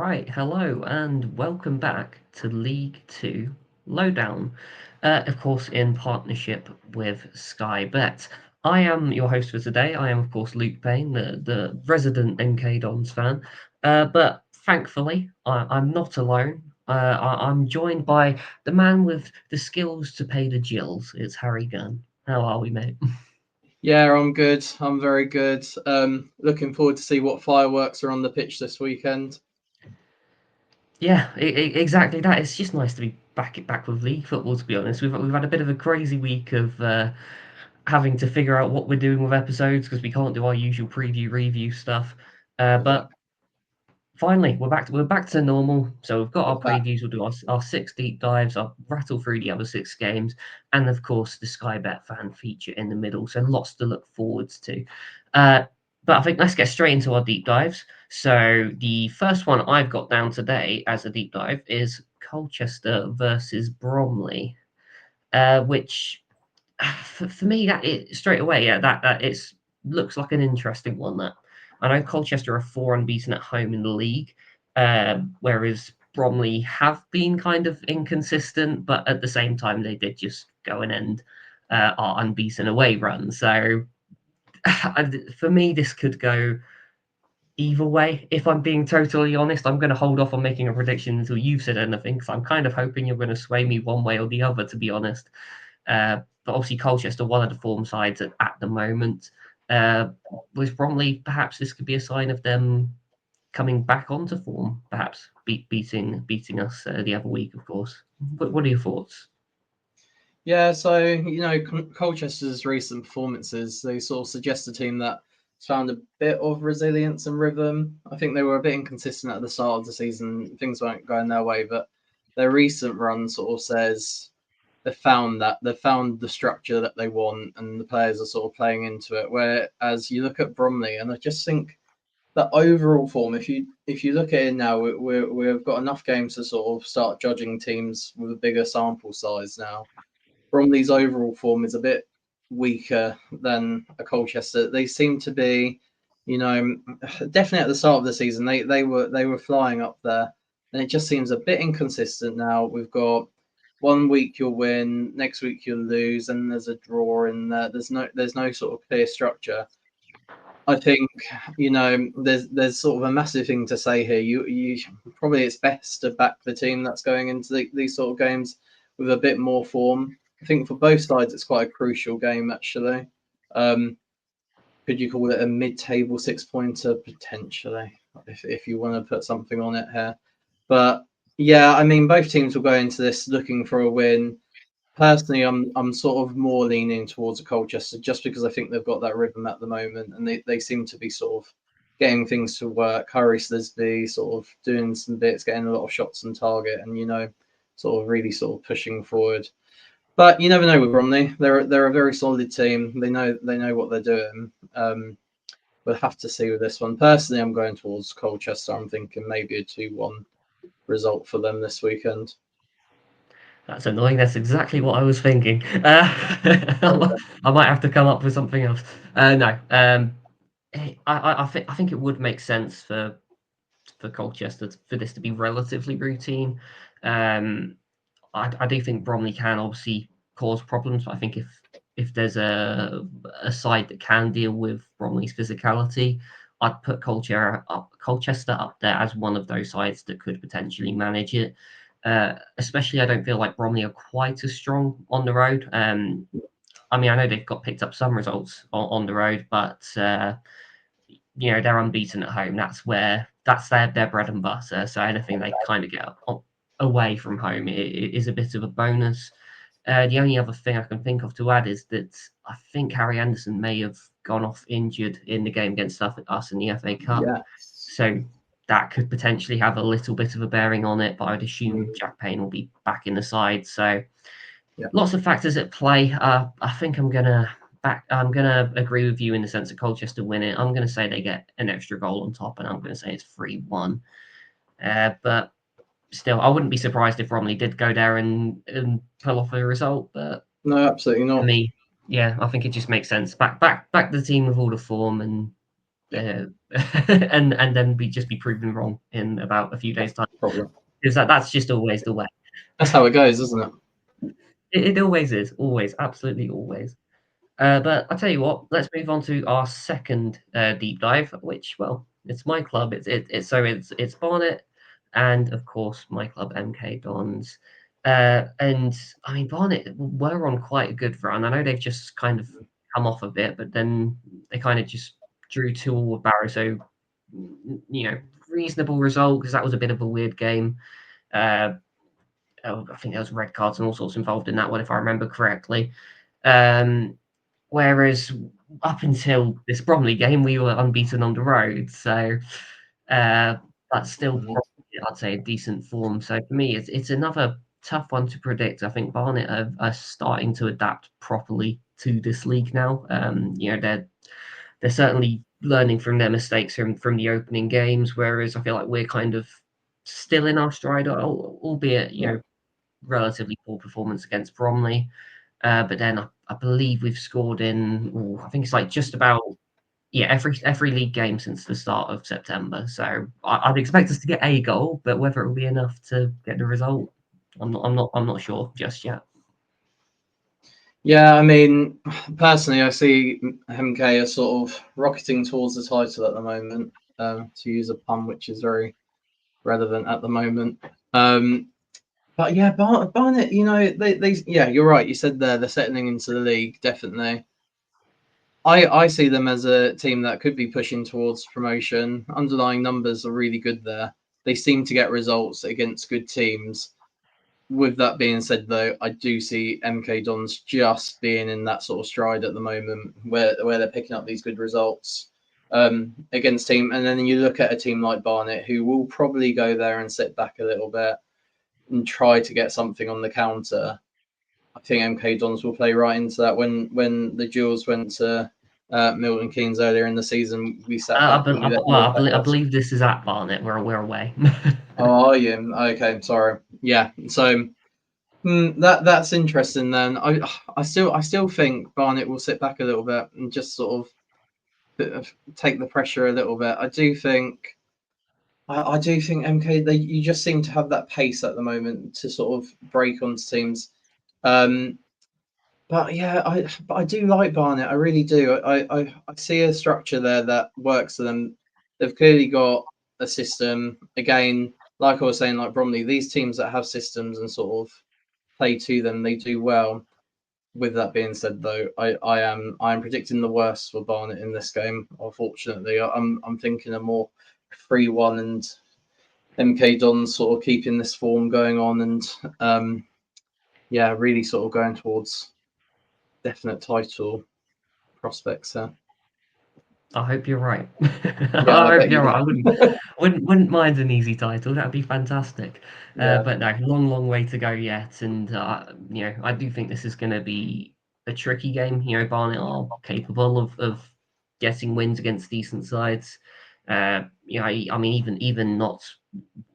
Right, hello and welcome back to League Two Lowdown, of course, in partnership with Sky Bet. I am your host for today. I am, of course, Luke Payne, the resident MK Dons fan. But thankfully, I'm not alone. I'm joined by the man with the skills to pay the Jills. It's Harry Gunn. How are we, mate? Yeah, I'm good. I'm very good. Looking forward to see what fireworks are on the pitch this weekend. Yeah, exactly that. It's just nice to be back with league football. To be honest, we've had a bit of a crazy week of having to figure out what we're doing with episodes because we can't do our usual preview review stuff. Yeah, But finally, we're back to normal. So we've got we're our back. previews. We'll do our six deep dives. I'll rattle through the other six games, and of course the Sky Bet fan feature in the middle. So lots to look forwards to. Uh, but I think let's get straight into our deep dives. So the first one I've got down today as a deep dive is Colchester versus Bromley, which for me that it straight away, yeah, that it's looks like an interesting one. That I know Colchester are four unbeaten at home in the league, whereas Bromley have been kind of inconsistent, but at the same time they did just go and end our unbeaten away run. So for me, this could go either way. If I'm being totally honest, I'm going to hold off on making a prediction until you've said anything, because I'm kind of hoping you're going to sway me one way or the other, to be honest. But obviously, Colchester, one of the form sides at the moment. Uh, with Bromley, perhaps this could be a sign of them coming back onto form, perhaps beating us the other week, of course. What are your thoughts? Yeah, so Colchester's recent performances they sort of suggest a team that found a bit of resilience and rhythm. I think they were a bit inconsistent at the start of the season; things weren't going their way, but their recent run sort of says they found the structure that they want, and the players are sort of playing into it. Whereas you look at Bromley, and I just think the overall form, if you look at it now, we've got enough games to sort of start judging teams with a bigger sample size now. Bromley's overall form is a bit weaker than a Colchester. They seem to be, you know, definitely at the start of the season they were flying up there, and it just seems a bit inconsistent now. We've got one week you'll win, next week you'll lose, and there's a draw in there. There's no sort of clear structure. I think there's sort of a massive thing to say here. You probably it's best to back the team that's going into these sort of games with a bit more form. I think for both sides it's quite a crucial game actually. Um, could you call it a mid-table six-pointer potentially, if you want to put something on it here? But yeah, I mean both teams will go into this looking for a win. Personally, I'm sort of more leaning towards a Colchester just because I think they've got that rhythm at the moment, and they seem to be sort of getting things to work. Harry Slisby sort of doing some bits, getting a lot of shots on target, and sort of really sort of pushing forward. But you never know with Bromley. They're a very solid team. They know what they're doing. We'll have to see with this one. Personally, I'm going towards Colchester. I'm thinking maybe a 2-1 result for them this weekend. That's annoying. That's exactly what I was thinking. I might have to come up with something else. No, I think it would make sense for Colchester for this to be relatively routine. Um, I do think Bromley can obviously cause problems, but I think if there's a side that can deal with Bromley's physicality, I'd put Colchester up there as one of those sides that could potentially manage it. Especially, I don't feel like Bromley are quite as strong on the road. I mean, I know they've got picked up some results on the road, but they're unbeaten at home. That's their bread and butter. So anything they kind of get away from home is a bit of a bonus. The only other thing I can think of to add is that I think Harry Anderson may have gone off injured in the game against us in the FA Cup. Yes. So that could potentially have a little bit of a bearing on it, but I'd assume Mm, Jack Payne will be back in the side. So yeah. lots of factors at play. I think I'm gonna agree with you in the sense that Colchester win it. I'm gonna say they get an extra goal on top, and I'm gonna say it's 3-1. But still, I wouldn't be surprised if Bromley did go there and pull off a result. But No, absolutely for not. me, yeah, I think it just makes sense. Back the team with all the form, and and then just be proven wrong in about a few days' time. Probably. Because that's just always the way. That's how it goes, isn't it? It always is, always, absolutely always. But I'll tell you what, let's move on to our second deep dive, which, well, it's my club. It's Barnet, and of course my club MK Dons. And I mean Barnet were on quite a good run. I know they've just kind of come off a bit, but then they kind of just drew 2-2 with Barrow, so reasonable result because that was a bit of a weird game. I think there was red cards and all sorts involved in that one, if I remember correctly. Whereas up until this Bromley game, we were unbeaten on the road. So that's still, I'd say, a decent form. So for me, it's another tough one to predict. I think Barnet are starting to adapt properly to this league now. They're certainly learning from their mistakes from the opening games, whereas I feel like we're kind of still in our stride, albeit relatively poor performance against Bromley. But then I believe we've scored in, I think it's like just about every league game since the start of September. So I'd expect us to get a goal, but whether it will be enough to get the result, I'm not sure just yet. Yeah, I mean, personally, I see MK are sort of rocketing towards the title at the moment, to use a pun, which is very relevant at the moment. But yeah, Barnet, you're right. You said they're settling into the league, definitely. I see them as a team that could be pushing towards promotion. Underlying numbers are really good there. They seem to get results against good teams. With that being said, though, I do see MK Dons just being in that sort of stride at the moment where they're picking up these good results against team. And then you look at a team like Barnet, who will probably go there and sit back a little bit and try to get something on the counter. I think MK Dons will play right into that. When the Jewels went to Milton Keynes earlier in the season, we sat back. I believe this is at Barnet. We're away. Oh, are you? Okay, sorry. Yeah, so that's interesting. Then I still think Barnet will sit back a little bit and just sort of take the pressure a little bit. I do think MK you just seem to have that pace at the moment to sort of break onto teams. But yeah, I do like Barnet. I really do. I see a structure there that works for them. They've clearly got a system. Again, like I was saying, like Bromley, these teams that have systems and sort of play to them, they do well. With that being said, though, I am predicting the worst for Barnet in this game. Unfortunately, I'm thinking a more 3-1 and MK Dons sort of keeping this form going on and really sort of going towards definite title prospects there. I hope you're right. Yeah, I hope bet you're you right. I wouldn't mind an easy title. That'd be fantastic. Yeah. But no, long way to go yet. And I do think this is going to be a tricky game. Barnet are capable of getting wins against decent sides. I mean, even Notts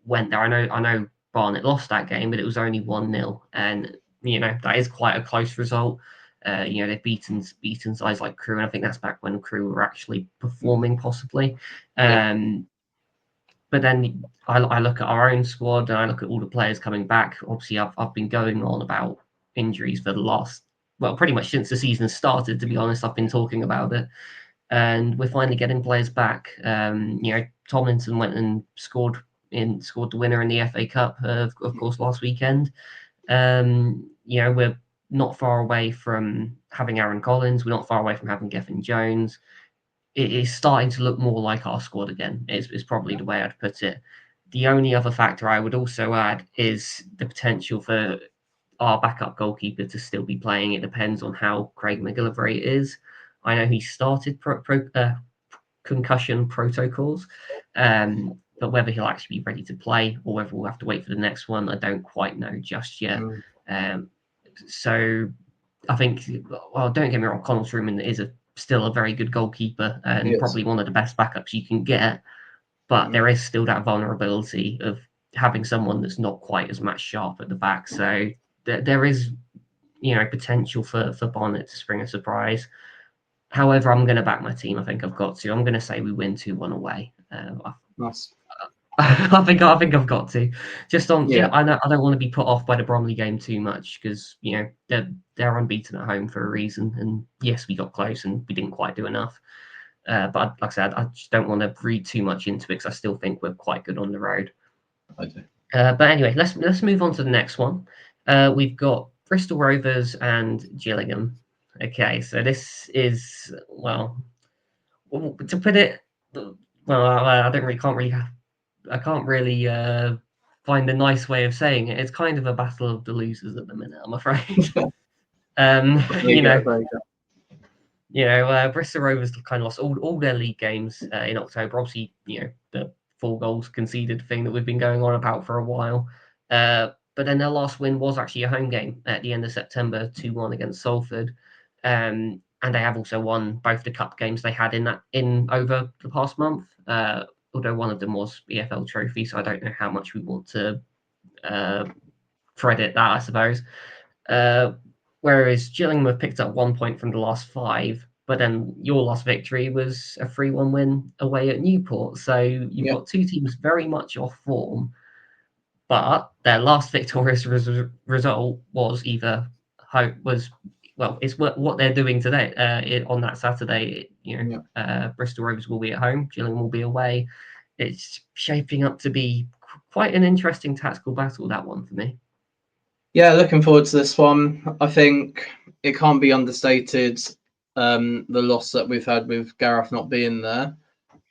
went there. I know Barnet lost that game, but it was only 1-0, and that is quite a close result. They've beaten sides like Crewe, and I think that's back when Crewe were actually performing, possibly. But then I look at our own squad and I look at all the players coming back. Obviously, I've been going on about injuries for the last, well, pretty much since the season started. To be honest, I've been talking about it, and we're finally getting players back. Tomlinson went and scored the winner in the FA Cup, of course, last weekend. We're not far away from having Aaron Collins. We're not far away from having Gethin Jones. It is starting to look more like our squad again, is probably the way I'd put it. The only other factor I would also add is the potential for our backup goalkeeper to still be playing. It depends on how Craig McGillivray is. I know he started concussion protocols, but whether he'll actually be ready to play or whether we'll have to wait for the next one, I don't quite know just yet. So I think, well, don't get me wrong, Connell Truman is still a very good goalkeeper and probably one of the best backups you can get, but there is still that vulnerability of having someone that's not quite as match sharp at the back. So there is, potential for Barnet to spring a surprise. However, I'm going to back my team. I think I've got to. I'm going to say we win 2-1 away. Nice. I think I've got to. Just on, Yeah, I don't want to be put off by the Bromley game too much because they're unbeaten at home for a reason. And yes, we got close and we didn't quite do enough. But like I said, I just don't want to read too much into it because I still think we're quite good on the road. I do. But anyway, let's move on to the next one. We've got Bristol Rovers and Gillingham. Okay, so this is to put it I don't really I can't really find a nice way of saying it. It's kind of a battle of the losers at the minute, I'm afraid. There you go. There you go. Bristol Rovers kind of lost all their league games in October. Obviously, the 4 goals conceded thing that we've been going on about for a while. But then their last win was actually a home game at the end of September, 2-1 against Salford. And they have also won both the cup games they had in over the past month. Although one of them was EFL Trophy, so I don't know how much we want to credit that, I suppose. Whereas Gillingham have picked up 1 point from the last 5, but then your last victory was a 3-1 win away at Newport. So you've got 2 teams very much off form, but their last victorious result was it's what they're doing today. On that Saturday, Bristol Rovers will be at home, Gillingham will be away. It's shaping up to be quite an interesting tactical battle, that one for me. Yeah, looking forward to this one. I think it can't be understated, the loss that we've had with Gareth not being there.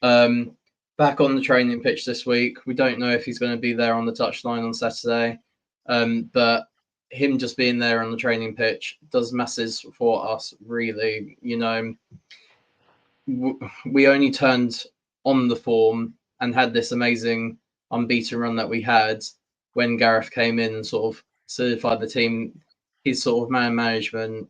Back on the training pitch this week. We don't know if he's going to be there on the touchline on Saturday, but him just being there on the training pitch does masses for us, really. We only turned on the form and had this amazing unbeaten run that we had when Gareth came in and sort of solidified the team. His sort of man management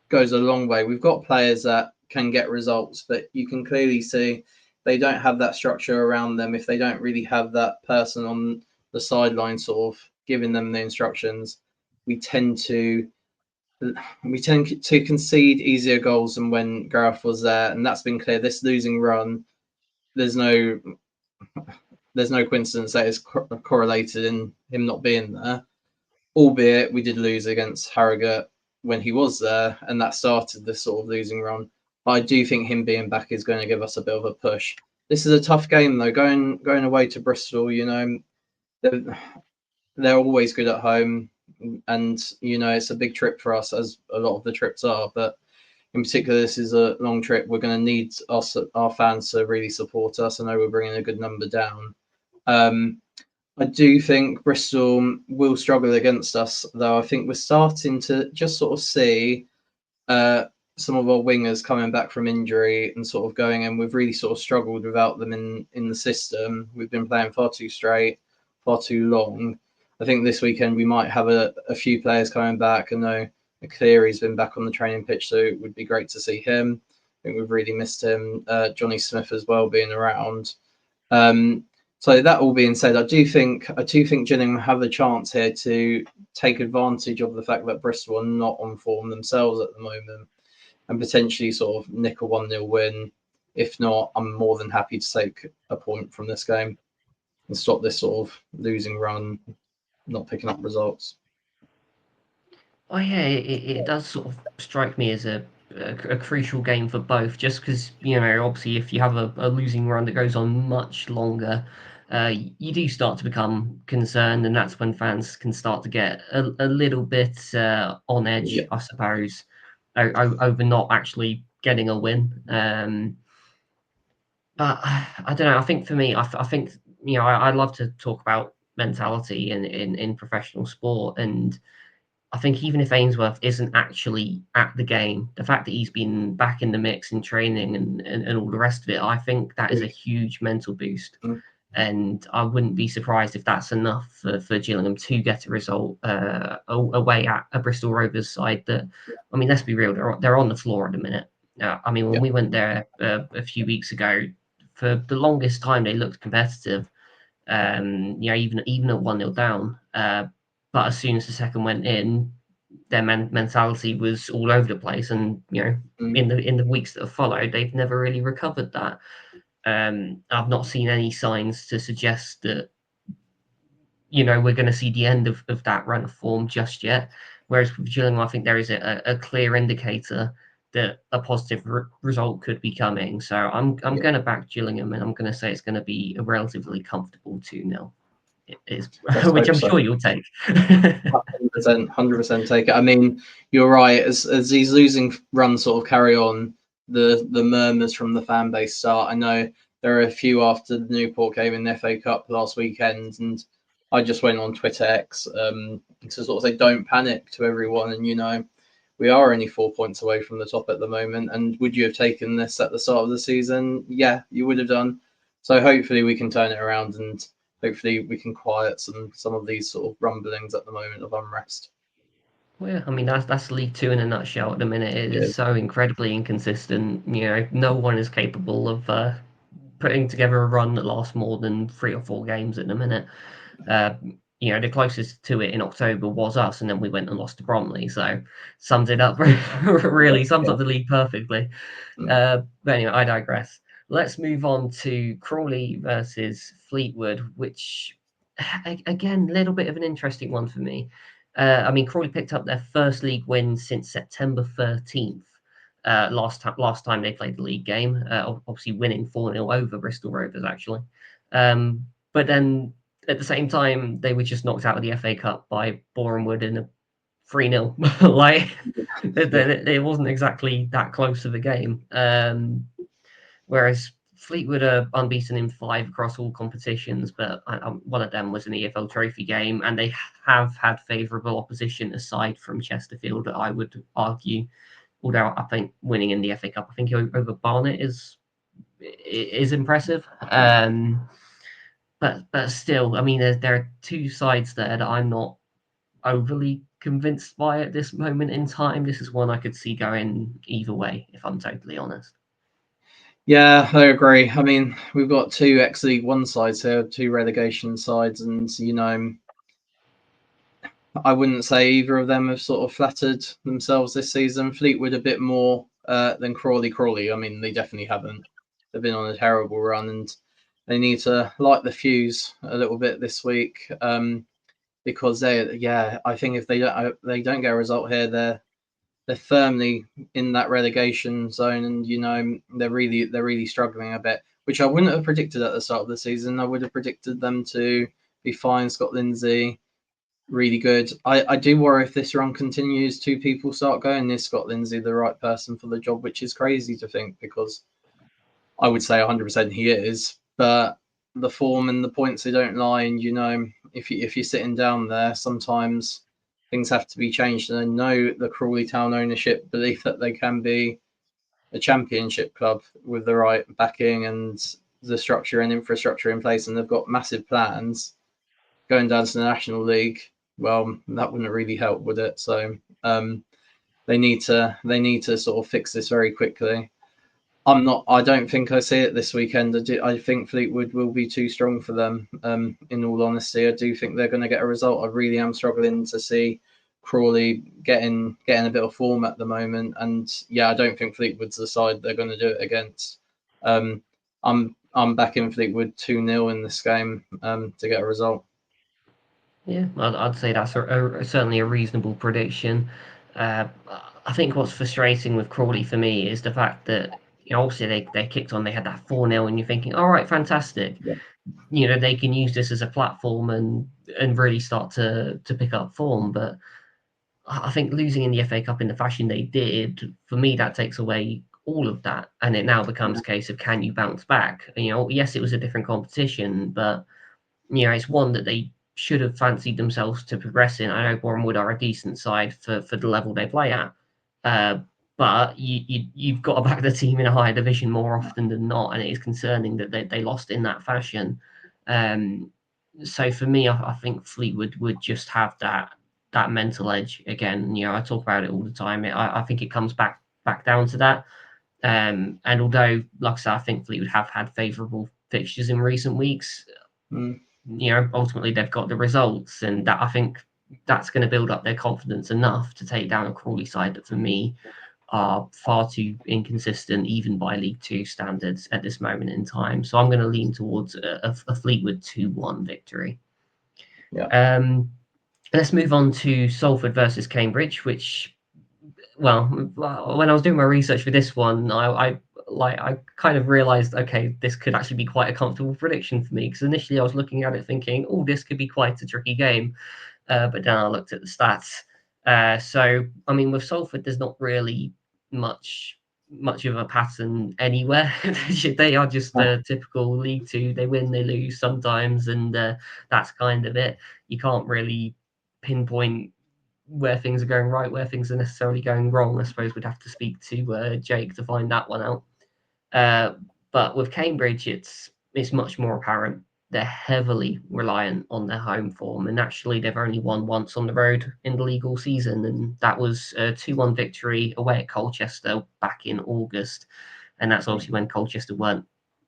goes a long way. We've got players that can get results, but you can clearly see they don't have that structure around them. If they don't really have that person on the sideline sort of giving them the instructions, we tend to concede easier goals than when Gareth was there, and that's been clear. This losing run, there's no coincidence that it's correlated in him not being there. Albeit we did lose against Harrogate when he was there, and that started this sort of losing run. But I do think him being back is going to give us a bit of a push. This is a tough game though. Going away to Bristol, they're always good at home, and it's a big trip for us, as a lot of the trips are. But in particular, this is a long trip. We're going to need our fans to really support us. I know we're bringing a good number down. I do think Bristol will struggle against us, though. I think we're starting to just sort of see some of our wingers coming back from injury and sort of going, and we've really sort of struggled without them in the system. We've been playing far too straight, far too long. I think this weekend we might have a few players coming back. I know Cleary's been back on the training pitch, so it would be great to see him. I think we've really missed him. Johnny Smith as well being around. So that all being said, I do think Gillingham have a chance here to take advantage of the fact that Bristol are not on form themselves at the moment, and potentially sort of nick a 1-0 win. If not, I'm more than happy to take a point from this game and stop this sort of losing run, not picking up results. Oh yeah, it does sort of strike me as a crucial game for both, just because obviously if you have a losing run that goes on much longer, you do start to become concerned, and that's when fans can start to get a little bit on edge, I suppose, over not actually getting a win. But I don't know. I think for me, I think I love to talk about mentality in professional sport, and I think even if Ainsworth isn't actually at the game, the fact that he's been back in the mix in training and all the rest of it, I think that is a huge mental boost. And I wouldn't be surprised if that's enough for Gillingham to get a result away at a Bristol Rovers side that, I mean, let's be real, they're on the floor at the minute. I mean, when we went there a few weeks ago, for the longest time they looked competitive. Even at 1-0 down. But as soon as the second went in, their mentality was all over the place, and Mm. in the weeks that have followed, they've never really recovered that. I've not seen any signs to suggest that we're going to see the end of that run of form just yet. Whereas with Gillingham, I think there is a clear indicator that a positive result could be coming. So I'm Yeah. going to back Gillingham, and I'm going to say it's going to be a relatively comfortable 2-0. It is, Let's which hope I'm so. sure you'll take. 100% take it. I mean, you're right. As these losing runs sort of carry on, the murmurs from the fan base start. I know there are a few after the Newport game in the FA Cup last weekend, and I just went on Twitter X to sort of say, "Don't panic" to everyone. And we are only 4 points away from the top at the moment. And would you have taken this at the start of the season? Yeah, you would have done. So hopefully we can turn it around, and hopefully we can quiet some of these sort of rumblings at the moment of unrest. Well, yeah, I mean that's League Two in a nutshell at the minute. It is so incredibly inconsistent. No one is capable of putting together a run that lasts more than 3 or 4 games at the minute. The closest to it in October was us, and then we went and lost to Bromley. So sums it up really, sums Yeah. up the league perfectly. But anyway, I digress. Let's move on to Crawley versus Fleetwood, which again, a little bit of an interesting one for me. I mean, Crawley picked up their first league win since September 13th. Last time they played the league game, obviously winning 4-0 over Bristol Rovers, actually. But then at the same time, they were just knocked out of the FA Cup by Bournemouth in a 3-0. Like, it wasn't exactly that close of a game. Whereas Fleetwood are unbeaten in 5 across all competitions, but one of them was an EFL Trophy game, and they have had favourable opposition aside from Chesterfield, I would argue. Although I think winning in the FA Cup, I think over Barnet is impressive. But still, I mean, there are 2 sides there that I'm not overly convinced by at this moment in time. This is one I could see going either way, if I'm totally honest. Yeah, I agree. I mean, we've got 2 ex-League One sides here, 2 relegation sides, and I wouldn't say either of them have sort of flattered themselves this season. Fleetwood a bit more than Crawley. Crawley, I mean, they definitely haven't. They've been on a terrible run, and they need to light the fuse a little bit this week because I think if they don't get a result here, they're firmly in that relegation zone, and they're really struggling a bit, which I wouldn't have predicted at the start of the season. I would have predicted them to be fine. Scott Lindsay, really good. I do worry if this run continues, 2 people start going, is Scott Lindsay the right person for the job, which is crazy to think because I would say 100% he is, but the form and the points they don't lie, and if you're sitting down there, sometimes things have to be changed. And I know the Crawley Town ownership believe that they can be a championship club with the right backing and the structure and infrastructure in place, and they've got massive plans going down to the National League. Well, that wouldn't really help, would it? So they need to sort of fix this very quickly. I don't think I see it this weekend. I think Fleetwood will be too strong for them. In all honesty, I do think they're going to get a result. I really am struggling to see Crawley getting a bit of form at the moment. And yeah, I don't think Fleetwood's the side they're going to do it against. I'm backing Fleetwood 2-0 in this game to get a result. Yeah, I'd say that's certainly a reasonable prediction. Uh, I think what's frustrating with Crawley for me is the fact that obviously they kicked on, they had that 4-0, and you're thinking, all right, fantastic. Yeah. They can use this as a platform and really start to pick up form. But I think losing in the FA Cup in the fashion they did, for me, that takes away all of that, and it now becomes a case of can you bounce back? Yes, it was a different competition, but it's one that they should have fancied themselves to progress in. I know Bournemouth are a decent side for the level they play at, but you've got to back the team in a higher division more often than not, and it is concerning that they lost in that fashion. So for me, I think Fleetwood would just have that mental edge again. I talk about it all the time. I think it comes back down to that. And although, like I said, I think Fleetwood have had favourable fixtures in recent weeks, Mm. ultimately they've got the results, and that I think that's going to build up their confidence enough to take down a Crawley side that, for me, are far too inconsistent, even by League Two standards at this moment in time. So I'm going to lean towards a Fleetwood 2-1 victory. Yeah. Let's move on to Salford versus Cambridge, which, well, when I was doing my research for this one, I kind of realised, okay, this could actually be quite a comfortable prediction for me, because initially I was looking at it thinking, oh, this could be quite a tricky game, but then I looked at the stats. So, I mean, with Salford, there's not really much of a pattern anywhere. They are just a typical League Two. They win, they lose sometimes, and that's kind of it. You can't really pinpoint where things are going right, where things are necessarily going wrong. I suppose we'd have to speak to Jake to find that one out. But with Cambridge, it's much more apparent. They're heavily reliant on their home form, and actually they've only won once on the road in the league all season, and that was a 2-1 victory away at Colchester back in August, and that's obviously when Colchester weren't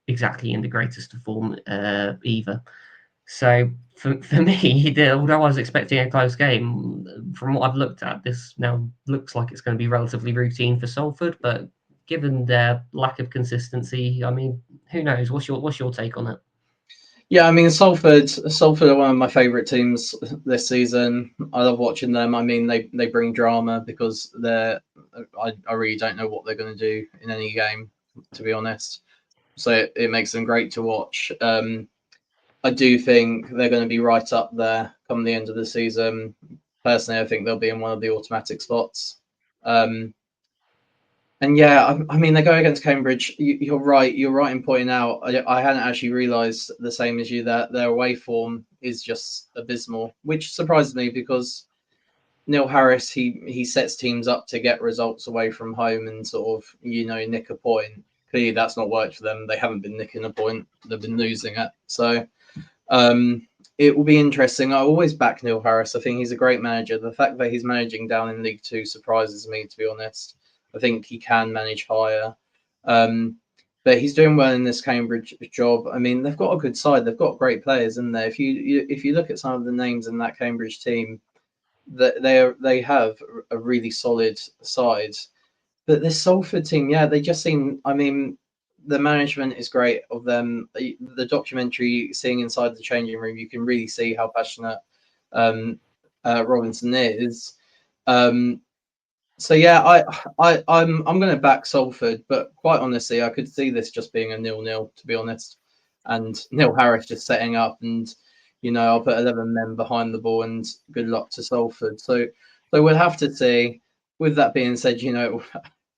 exactly in the greatest of form either. So for me, although I was expecting a close game, from what I've looked at, this now looks like it's going to be relatively routine for Salford, but given their lack of consistency, I mean, who knows? What's your take on it? Yeah, I mean Salford are one of my favourite teams this season. I love watching them. I mean they bring drama because I really don't know what they're going to do in any game, to be honest. So it makes them great to watch. I do think they're going to be right up there come the end of the season. Personally, I think they'll be in one of the automatic spots. Um, and yeah, I mean, they go against Cambridge. You're right. You're right in pointing out. I hadn't actually realised the same as you that their away form is just abysmal, which surprised me because Neil Harris he sets teams up to get results away from home and sort of nick a point. Clearly, that's not worked for them. They haven't been nicking a point. They've been losing it. So it will be interesting. I always back Neil Harris. I think he's a great manager. The fact that he's managing down in League Two surprises me, to be honest. I think he can manage higher. But he's doing well in this Cambridge job. I mean, they've got a good side. They've got great players in there. If you look at some of the names in that Cambridge team, that they have a really solid side. But this Salford team, yeah, they just seem. I mean, the management is great of them. The documentary, seeing inside the changing room, you can really see how passionate Robinson is. Um, so yeah, I'm going to back Salford, but quite honestly, I could see this just being a 0-0, to be honest, and Neil Harris just setting up, and I'll put 11 men behind the ball, and good luck to Salford. So we'll have to see. With that being said, I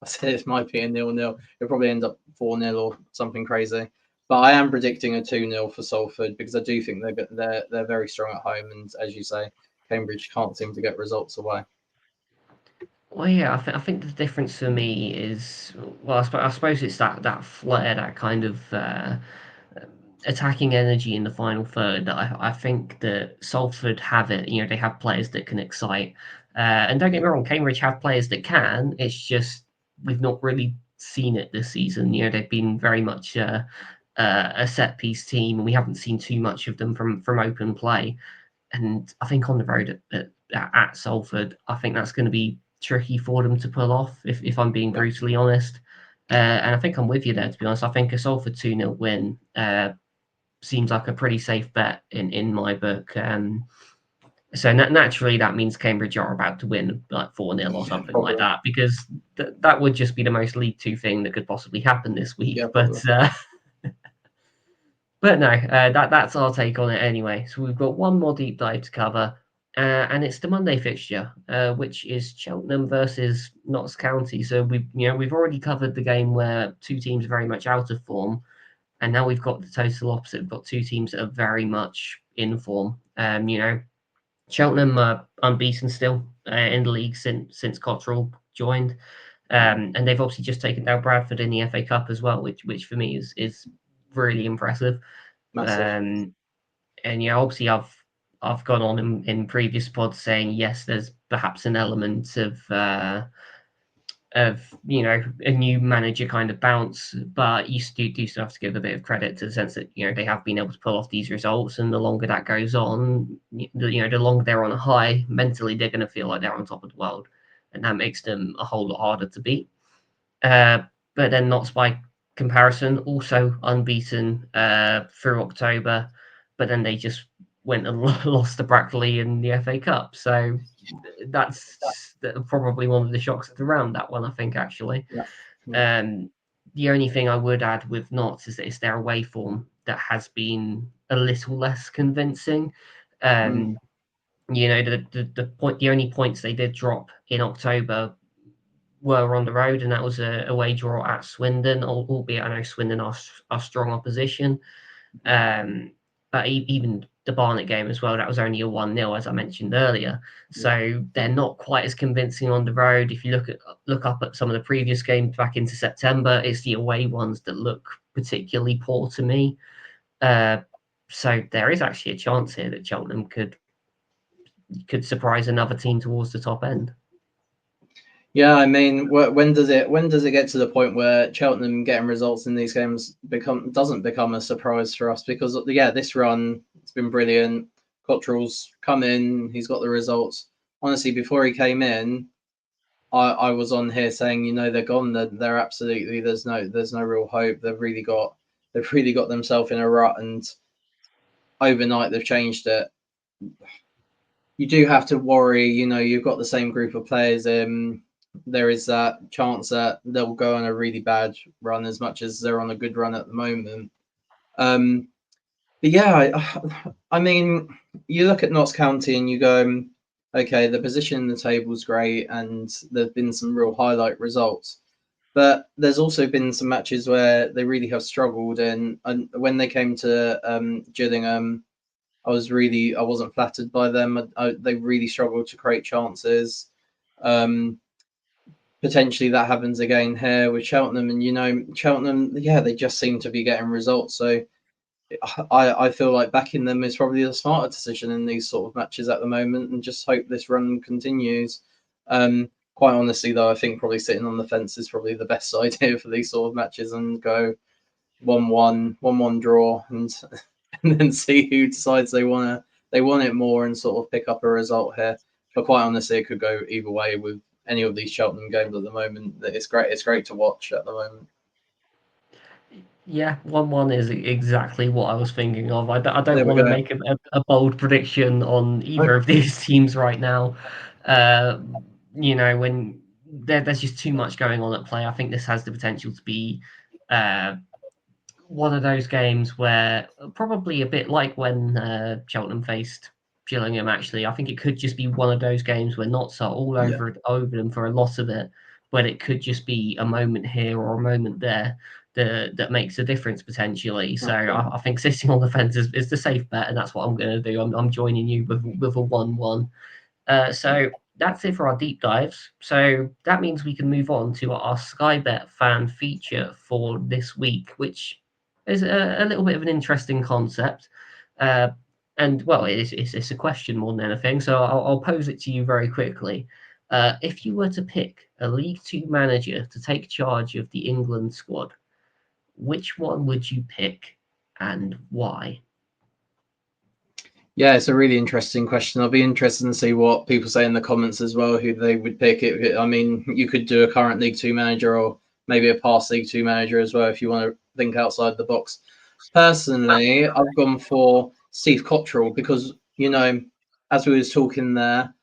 said it might be a 0-0. It'll probably end up 4-0 or something crazy. But I am predicting a 2-0 for Salford because I do think they're very strong at home, and as you say, Cambridge can't seem to get results away. Well, yeah, I think the difference for me is, well, I suppose it's that flair, that kind of attacking energy in the final third. That I think that Salford have it. They have players that can excite. And don't get me wrong, Cambridge have players that can. It's just we've not really seen it this season. They've been very much a set piece team, and we haven't seen too much of them from open play. And I think on the road at Salford, I think that's going to be tricky for them to pull off, if I'm being Yeah, brutally honest. And I think I'm with you there, to be honest. I think a Salford 2-0 win seems like a pretty safe bet in my book. So naturally, that means Cambridge are about to win like 4-0 or yeah, something like probably. that, because that would just be the most League Two thing that could possibly happen this week. Yeah, But probably. but no, that's our take on it anyway. So we've got one more deep dive to cover, and it's the Monday fixture, which is Cheltenham versus Notts County. So we've already covered the game where two teams are very much out of form, and now we've got the total opposite. We've got two teams that are very much in form. Cheltenham are unbeaten still in the league since Cottrell joined, and they've obviously just taken down Bradford in the FA Cup as well, which for me is really impressive. Massive. Um, and obviously I've gone on in previous pods saying yes, there's perhaps an element of of a new manager kind of bounce, but you do still have to give a bit of credit to the sense that they have been able to pull off these results, and the longer that goes on, the longer they're on a high, mentally they're going to feel like they're on top of the world, and that makes them a whole lot harder to beat. But then Notts by comparison also unbeaten through October, but then they just went and lost to Brackley in the FA Cup. So that's probably one of the shocks of the round, that one, I think, actually. Yeah. The only thing I would add with Notts is that it's their away form that has been a little less convincing. The only points they did drop in October were on the road, and that was a away draw at Swindon, albeit I know Swindon are strong opposition. But even the Barnet game as well, that was only a 1-0, as I mentioned earlier. So they're not quite as convincing on the road. If you look up at some of the previous games back into September, it's the away ones that look particularly poor to me. So there is actually a chance here that Cheltenham could surprise another team towards the top end. Yeah, I mean, when does it get to the point where Cheltenham getting results in these games doesn't become a surprise for us? Because this run, it's been brilliant. Cottrell's come in, he's got the results. Honestly, before he came in, I was on here saying, they're gone. They're absolutely there's no real hope. They've really got themselves in a rut, and overnight they've changed it. You do have to worry. You've got the same group of players. There is that chance that they'll go on a really bad run as much as they're on a good run at the moment. But yeah, I mean, you look at Notts County and you go, okay, the position in the table is great, and there've been some real highlight results. But there's also been some matches where they really have struggled, and when they came to Gillingham, I wasn't flattered by them. They really struggled to create chances. Potentially that happens again here with Cheltenham, and Cheltenham, they just seem to be getting results. So I feel like backing them is probably the smarter decision in these sort of matches at the moment, and just hope this run continues. Quite honestly, though, I think probably sitting on the fence is probably the best idea for these sort of matches, and go 1-1, 1-1 draw, and then see who decides they want it more and sort of pick up a result here. But quite honestly, it could go either way with any of these Cheltenham games at the moment. It's great to watch at the moment. Yeah, 1-1 is exactly what I was thinking of. I don't There we want to go. make a bold prediction on either of these teams right now. When there's just too much going on at play. I think this has the potential to be one of those games where, probably a bit like when Cheltenham faced Gillingham, actually, I think it could just be one of those games where Notts are all over them for a lot of it, but it could just be a moment here or a moment there that makes a difference potentially. So I think sitting on the fence is the safe bet, and that's what I'm going to do. I'm joining you with a 1-1. So that's it for our deep dives. So that means we can move on to our Sky Bet fan feature for this week, which is a little bit of an interesting concept. And well, it's a question more than anything. So I'll pose it to you very quickly. If you were to pick a League Two manager to take charge of the England squad, which one would you pick and why? Yeah, it's a really interesting question. I'll be interested to see what people say in the comments as well, who they would pick. I mean, you could do a current League Two manager or maybe a past League Two manager as well if you want to think outside the box. Personally, I've gone for Steve Cottrell because, as we was talking there,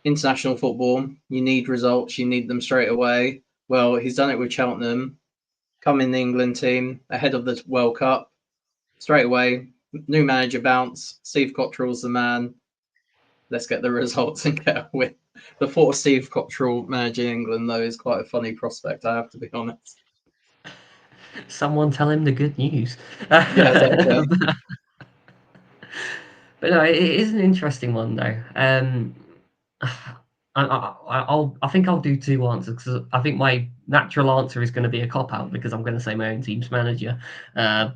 international football, you need results, you need them straight away. Well, he's done it with Cheltenham, come in the England team ahead of the World Cup, straight away, new manager bounce, Steve Cottrell's the man. Let's get the results and get a win. The thought of Steve Cottrell managing England, though, is quite a funny prospect, I have to be honest. Someone tell him the good news. Yeah, that's it. But no, it is an interesting one though. I think I'll do two answers because I think my natural answer is going to be a cop out because I'm going to say my own team's manager. I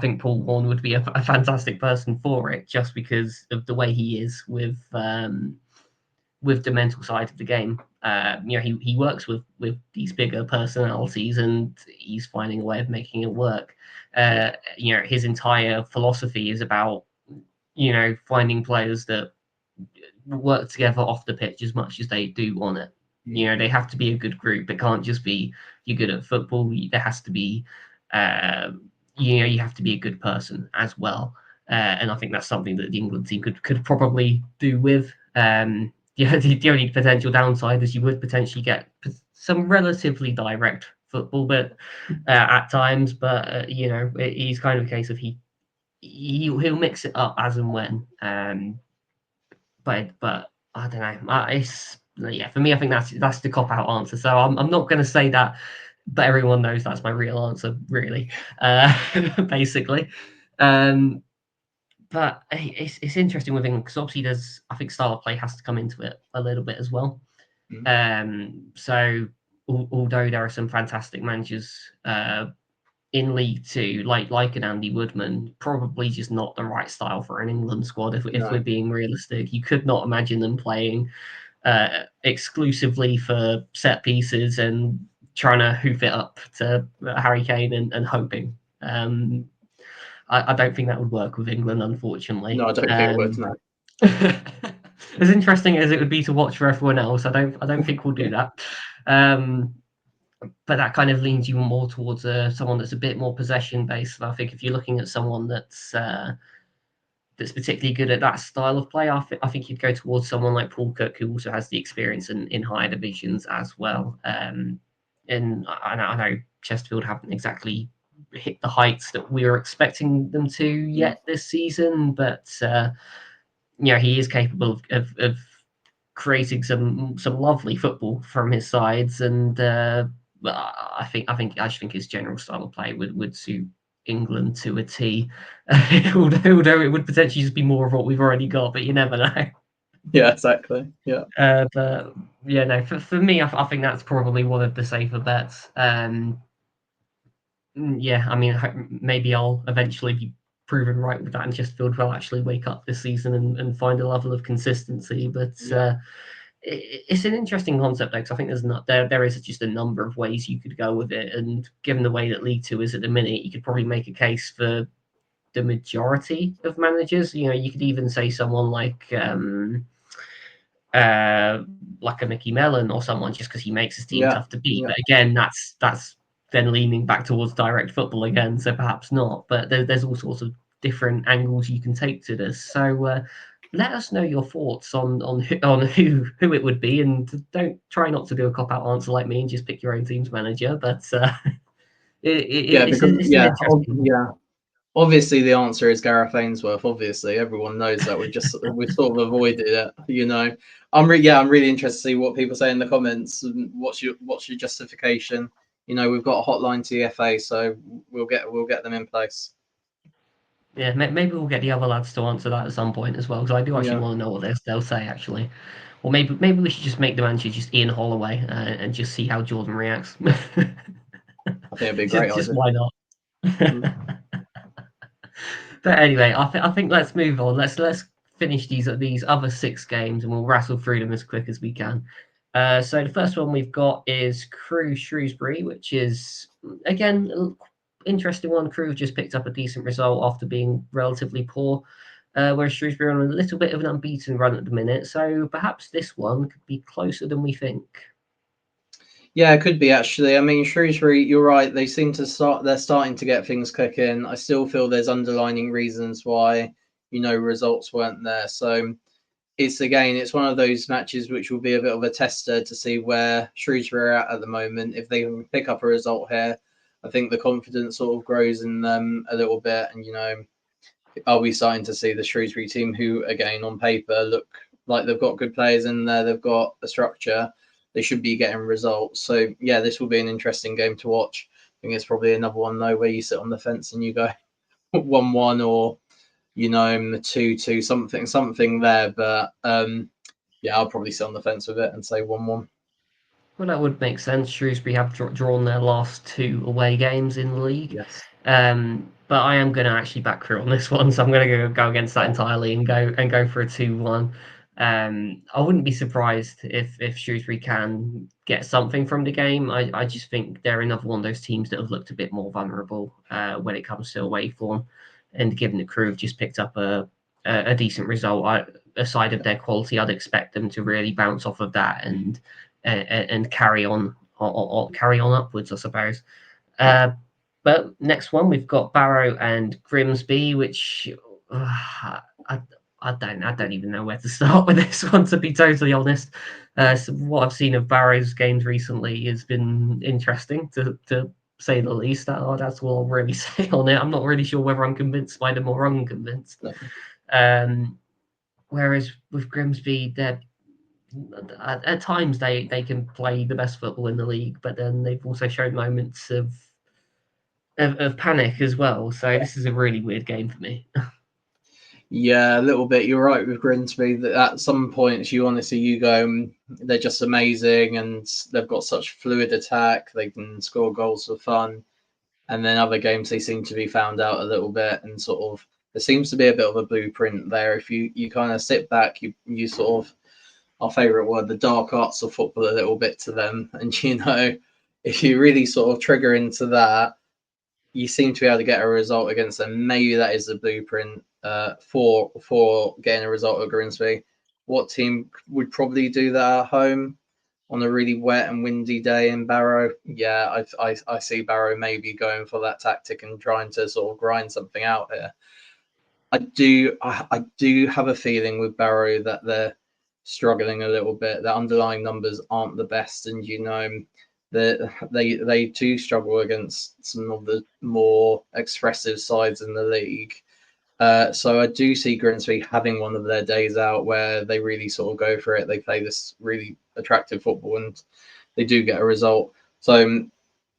think Paul Warne would be a fantastic person for it just because of the way he is with with the mental side of the game. He works with these bigger personalities, and he's finding a way of making it work. His entire philosophy is about finding players that work together off the pitch as much as they do on it. They have to be a good group. It can't just be you're good at football. There has to be, you have to be a good person as well. And I think that's something that the England team could probably do with. The only potential downside is you would potentially get some relatively direct football, but at times. But he's kind of a case of he'll mix it up as and when. But I don't know. For me. I think that's the cop out answer. So I'm not going to say that, but everyone knows that's my real answer, really. Basically, but it's interesting with England because obviously I think style of play has to come into it a little bit as well. So although there are some fantastic managers in League Two, like an Andy Woodman, probably just not the right style for an England squad. If we're being realistic, you could not imagine them playing exclusively for set pieces and trying to hoof it up to Harry Kane and hoping. I don't think that would work with England, unfortunately. No, I don't think it would. No. As interesting as it would be to watch for everyone else, I don't think we'll do that. But that kind of leans you more towards someone that's a bit more possession based. And I think if you're looking at someone that's particularly good at that style of play, I think you'd go towards someone like Paul Cook, who also has the experience in higher divisions as well. And I know Chesterfield haven't exactly hit the heights that we were expecting them to yet this season, but he is capable of creating some lovely football from his sides, and I just think his general style of play would suit England to a T. Although it would potentially just be more of what we've already got, but you never know. Yeah, exactly. Yeah. But yeah, no, for me, I think that's probably one of the safer bets. Yeah, I mean, maybe I'll eventually be proven right with that, and Chesterfield will actually wake up this season and find a level of consistency. But it's an interesting concept, though, because I think there is just a number of ways you could go with it, and given the way that League Two is at the minute, you could probably make a case for the majority of managers. You could even say someone like a Mickey Mellon or someone, just because he makes his team tough to beat. Yeah. But again, that's then leaning back towards direct football again, so perhaps not. But there's all sorts of different angles you can take to this. So let us know your thoughts on who it would be, and don't try not to do a cop out answer like me and just pick your own team's manager. But it's interesting. Obviously, the answer is Gareth Ainsworth. Obviously, everyone knows that. We've sort of avoided it. I'm really interested to see what people say in the comments. What's your justification? We've got a hotline to the FA, so we'll get them in place. Yeah, maybe we'll get the other lads to answer that at some point as well, because I do actually want to know what they'll say, actually. Or maybe we should just make the manager just Ian Holloway and just see how Jordan reacts. I think it'd be a great idea. Just why not? But anyway, I think let's move on. Let's finish these other 6 games, and we'll rattle through them as quick as we can. So the first one we've got is Crewe Shrewsbury, which is again interesting one. Crewe just picked up a decent result after being relatively poor, whereas Shrewsbury are on a little bit of an unbeaten run at the minute. So perhaps this one could be closer than we think. Yeah, it could be actually. I mean, Shrewsbury, you're right. They seem to they're starting to get things clicking. I still feel there's underlining reasons why, results weren't there. So it's one of those matches which will be a bit of a tester to see where Shrewsbury are at the moment. If they can pick up a result here, I think the confidence sort of grows in them a little bit. And, are we starting to see the Shrewsbury team who, again, on paper, look like they've got good players in there, they've got a structure, they should be getting results. So, yeah, this will be an interesting game to watch. I think it's probably another one, though, where you sit on the fence and you go 1-1 or, 2-2, something there. But, I'll probably sit on the fence with it and say 1-1. Well, that would make sense. Shrewsbury have drawn their last 2 away games in the league. Yes. But I am going to actually back Crewe on this one, so I'm going to go against that entirely and go for a 2-1. I wouldn't be surprised if Shrewsbury can get something from the game. I just think they're another one of those teams that have looked a bit more vulnerable when it comes to away form, and given that Crewe have just picked up a decent result, aside of their quality, I'd expect them to really bounce off of that and carry on or carry on upwards, I suppose. But next one we've got Barrow and Grimsby, which I don't even know where to start with this one, to be totally honest. So what I've seen of Barrow's games recently has been interesting, to say the least. That's all I'll really say on it. I'm not really sure whether I'm convinced by them or unconvinced. No. Whereas with Grimsby, they're at times they can play the best football in the league, but then they've also shown moments of panic as well. So this is a really weird game for me. Yeah, a little bit. You're right with Grimsby. That at some points, you go, they're just amazing, and they've got such fluid attack. They can score goals for fun, and then other games they seem to be found out a little bit, and sort of there seems to be a bit of a blueprint there. If you kind of sit back, you sort of, our favourite word, the dark arts of football, a little bit to them, and if you really sort of trigger into that, you seem to be able to get a result against them. Maybe that is the blueprint for getting a result at Grimsby. What team would probably do that at home on a really wet and windy day in Barrow? Yeah, I see Barrow maybe going for that tactic and trying to sort of grind something out here. I do have a feeling with Barrow that they're struggling a little bit. Their underlying numbers aren't the best, and they do struggle against some of the more expressive sides in the league. So I do see Grimsby having one of their days out where they really sort of go for it. They play this really attractive football and they do get a result. So,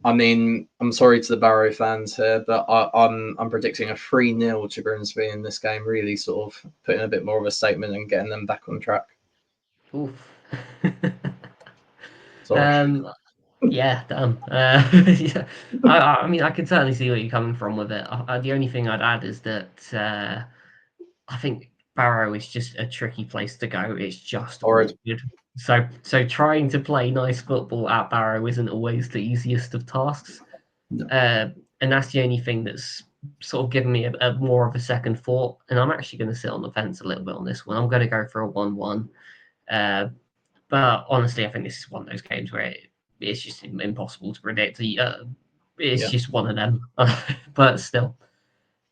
I mean, I'm sorry to the Barrow fans here, but I'm predicting a 3-0 to Grimsby in this game, really sort of putting a bit more of a statement and getting them back on track. Oof. Sorry. Yeah, damn. Yeah. I mean, I can certainly see where you're coming from with it. The only thing I'd add is that I think Barrow is just a tricky place to go. It's just Horrid. awkward. So trying to play nice football at Barrow isn't always the easiest of tasks. No. And that's the only thing that's sort of given me a more of a second thought. And I'm actually going to sit on the fence a little bit on this one. I'm going to go for a 1-1. But honestly, I think this is one of those games where it's just impossible to predict. It's just one of them. But still.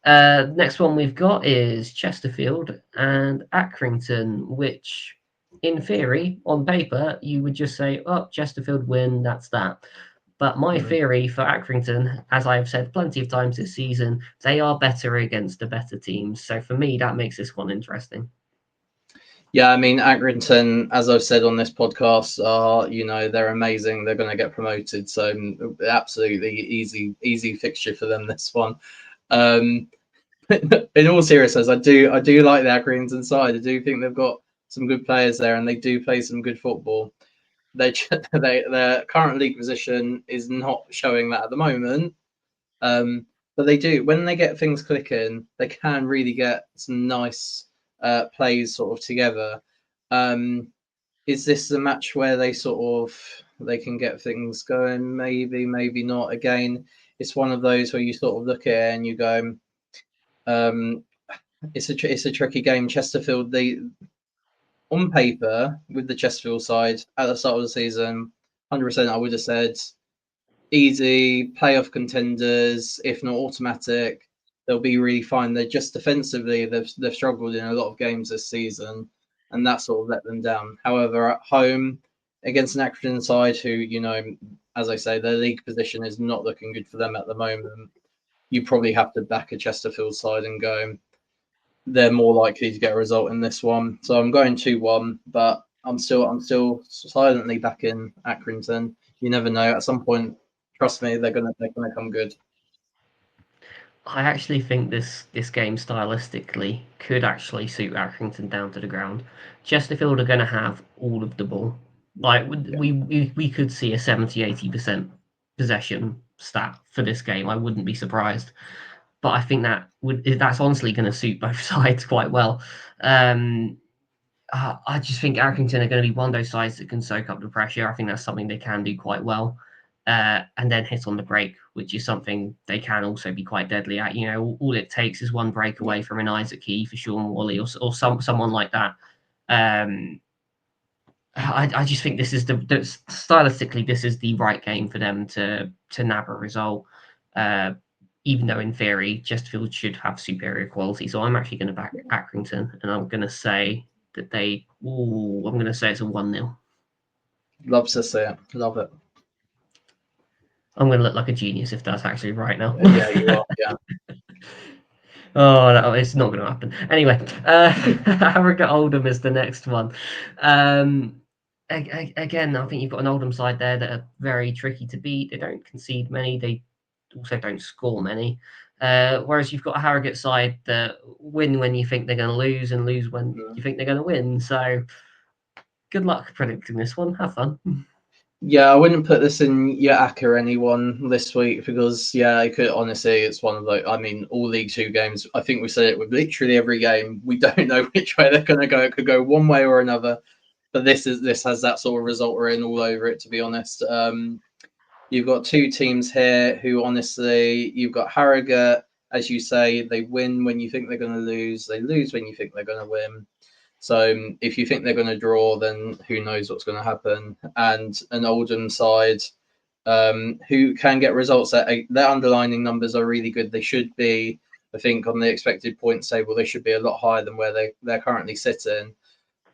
Next one we've got is Chesterfield and Accrington, which in theory, on paper, you would just say, oh, Chesterfield win, that's that. But my theory for Accrington, as I've said plenty of times this season, they are better against the better teams. So for me, that makes this one interesting. Yeah, I mean, Accrington, as I've said on this podcast, they're amazing. They're going to get promoted. So absolutely easy fixture for them, this one. In all seriousness, I do like the Accrington side. I do think they've got some good players there, and they do play some good football. Their current league position is not showing that at the moment, but they do, when they get things clicking, they can really get some nice plays sort of together. Is this the match where they can get things going? Maybe, maybe not. Again, it's one of those where you sort of look at it and you go, it's a tricky game. Chesterfield, they on paper with the Chesterfield side at the start of the season, 100%, I would have said easy playoff contenders, if not automatic. They'll be really fine. They're just defensively, they've struggled in a lot of games this season, and that sort of let them down. However, at home against an Accrington side who, as I say, their league position is not looking good for them at the moment, you probably have to back a Chesterfield side and go, they're more likely to get a result in this one. So I'm going 2-1, but I'm still silently backing Accrington. You never know. At some point, trust me, they're gonna come good. I actually think this game stylistically could actually suit Accrington down to the ground. Chesterfield are going to have all of the ball. Like we could see a 70-80% possession stat for this game. I wouldn't be surprised. But I think that's honestly going to suit both sides quite well. I just think Accrington are going to be one of those sides that can soak up the pressure. I think that's something they can do quite well. And then hit on the break, which is something they can also be quite deadly at. All it takes is one break away from an Isaac Keefe, for Sean Wally, or someone like that. I just think this is stylistically, this is the right game for them to nab a result. Even though in theory Chesterfield should have superior quality, so I'm actually going to back Accrington, and I'm going to say that I'm going to say it's a 1-0. Love to see it. Love it. I'm going to look like a genius if that's actually right now. Yeah, you are. Yeah. Oh, it's not going to happen. Anyway, Harrogate Oldham is the next one. Again, I think you've got an Oldham side there that are very tricky to beat. They don't concede many. They also don't score many. Whereas you've got a Harrogate side that win when you think they're going to lose and lose when you think they're going to win. So good luck predicting this one. Have fun. Yeah, I wouldn't put this in your ACCA or anyone this week because, honestly, it's one of the, all League Two games. I think we said it with literally every game. We don't know which way they're going to go. It could go one way or another. But this has that sort of result written all over it, to be honest. You've got two teams here who, honestly, you've got Harrogate, as you say, they win when you think they're going to lose. They lose when you think they're going to win. So if you think they're going to draw, then who knows what's going to happen. And an Oldham side who can get results. Their underlining numbers are really good. They should be, I think, on the expected points table, they should be a lot higher than where they're currently sitting.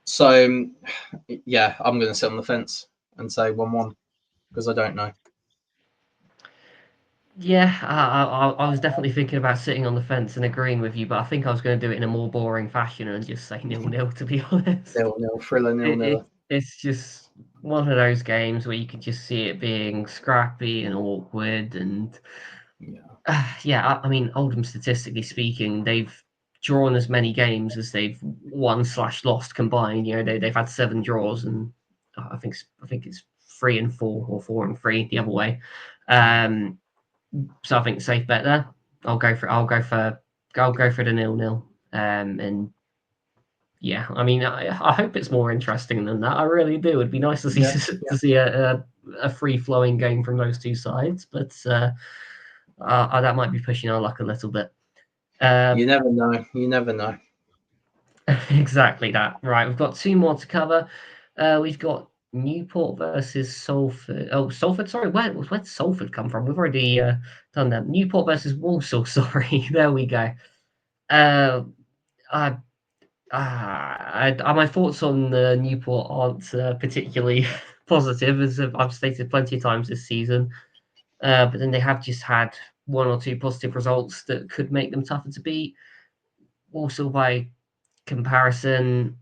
So, yeah, I'm going to sit on the fence and say 1-1 because I don't know. Yeah, I was definitely thinking about sitting on the fence and agreeing with you, but I think I was going to do it in a more boring fashion and just say 0-0, to be honest. 0-0, thriller 0-0. It's just one of those games where you can just see it being scrappy and awkward. And yeah, Oldham, statistically speaking, they've drawn as many games as they've won/lost combined. They've had 7 draws, and I think it's 3-4 or 4-3 the other way. So I think safe bet there. I'll go for the 0-0. And yeah, I hope it's more interesting than that. I really do. It'd be nice to see a free flowing game from those two sides, but that might be pushing our luck a little bit. You never know. You never know. Exactly that. Right, we've got 2 more to cover. We've got Newport versus Salford. Oh, Salford. Sorry, where'd Salford come from? We've already done that. Newport versus Walsall. Sorry, there we go. My thoughts on Newport aren't particularly positive, as I've stated plenty of times this season. But then they have just had 1 or 2 positive results that could make them tougher to beat. Walsall, by comparison,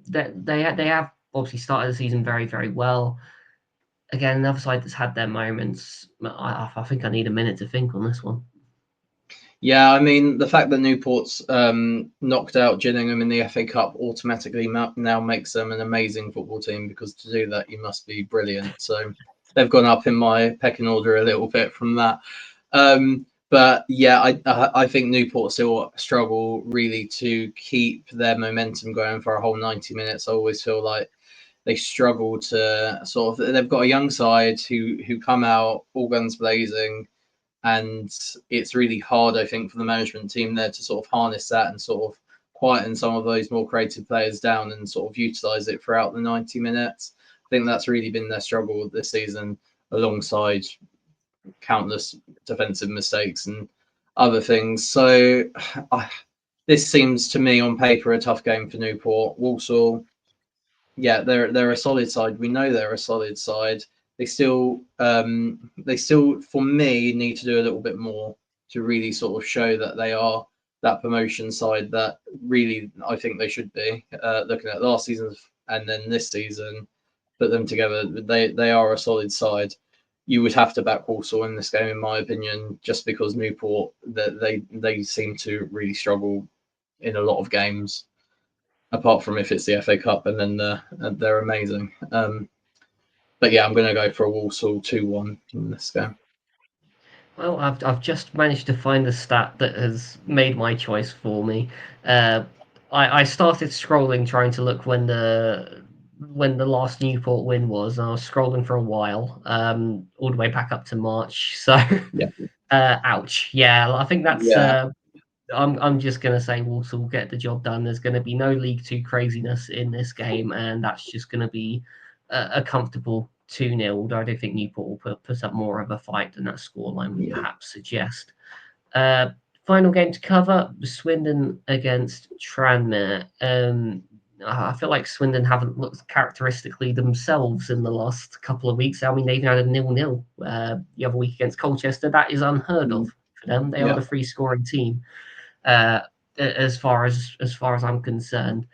they have obviously started the season very, very well. Again, another side that's had their moments. I think I need a minute to think on this one. Yeah, the fact that Newport's knocked out Gillingham in the FA Cup automatically now makes them an amazing football team, because to do that, you must be brilliant. So they've gone up in my pecking order a little bit from that. But yeah, I think Newport still struggle really to keep their momentum going for a whole 90 minutes. I always feel like they struggle to they've got a young side who come out all guns blazing, and it's really hard, I think, for the management team there to sort of harness that and sort of quieten some of those more creative players down and sort of utilize it throughout the 90 minutes. I think that's really been their struggle this season, alongside countless defensive mistakes and other things. So this seems to me on paper a tough game for Newport. Walsall, yeah, they're a solid side. We know they're a solid side. They still for me need to do a little bit more to really sort of show that they are that promotion side that really I think they should be. Looking at last season and then this season, put them together, they are a solid side. You would have to back Walsall in this game, in my opinion, just because Newport they seem to really struggle in a lot of games, apart from if it's the FA Cup, and then they're amazing. But yeah, I'm going to go for a Walsall 2-1 in this game. Well, I've just managed to find the stat that has made my choice for me. I started scrolling trying to look when the last Newport win was, and I was scrolling for a while, all the way back up to March. So, Yeah. ouch. Yeah, I think that's. Yeah. I'm just gonna say Walsall will get the job done. There's gonna be no League Two craziness in this game, and that's just gonna be a comfortable 2-0. Although I don't think Newport will put up more of a fight than that scoreline would Yeah. perhaps suggest. Uh, Final game to cover: Swindon against Tranmere. I feel like Swindon haven't looked characteristically themselves in the last couple of weeks. I mean, they've had a 0-0 the other week against Colchester. That is unheard of Mm. for them. They are Yeah. the free scoring team, uh, as far as I'm concerned.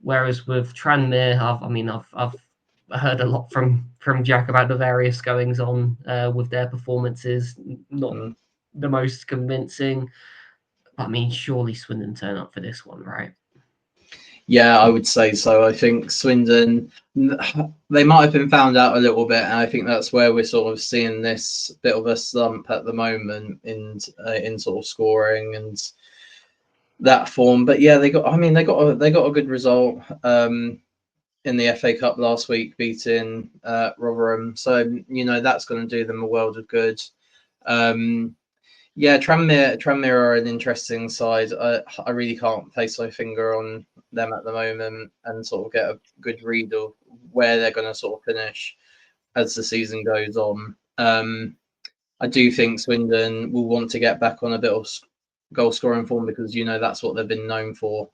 Whereas with Tranmere, I've heard a lot from Jack about the various goings on with their performances. Not Mm. the most convincing. But I mean, surely Swindon turn up for this one, right? Yeah, I would say so. I think Swindon, they might have been found out a little bit, and I think that's where we're sort of seeing this bit of a slump at the moment in sort of scoring and that form. But yeah, they got a good result in the FA Cup last week, beating Rotherham. So that's going to do them a world of good. Um, Yeah, Tranmere are an interesting side. I really can't place my finger on them at the moment and sort of get a good read of where they're going to sort of finish as the season goes on. I do think Swindon will want to get back on a bit of goal scoring form because that's what they've been known for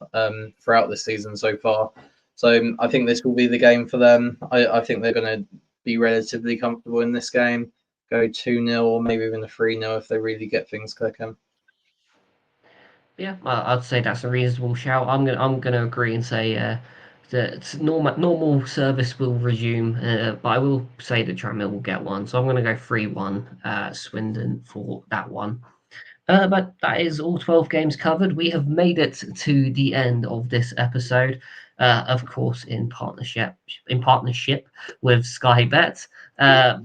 throughout the season so far. So I think this will be the game for them. I think they're going to be relatively comfortable in this game, go 2-0 or maybe even a 3-0 if they really get things clicking. Yeah, I'd say that's a reasonable shout. I'm gonna agree and say that normal service will resume, but I will say that Tranmere will get one. So I'm gonna go 3-1 Swindon for that one. But that is all 12 games covered. We have made it to the end of this episode, of course, in partnership with Sky Bet. Uh,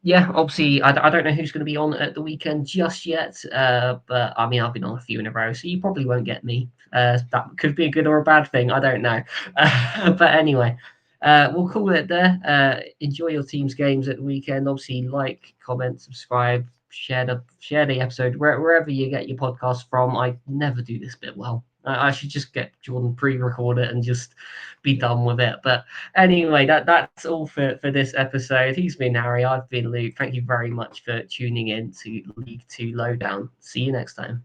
yeah, obviously, I don't know who's going to be on at the weekend just yet, but I mean, I've been on a few in a row, so you probably won't get me. That could be a good or a bad thing. I don't know. But anyway, we'll call it there. Enjoy your team's games at the weekend. Obviously, like, comment, subscribe, share the episode wherever you get your podcast from. I never do this bit well. I should just get Jordan pre-record it and just be done with it. But anyway, that's all for this episode. He's been Harry. I've been Luke. Thank you very much for tuning in to League Two Lowdown. See you next time.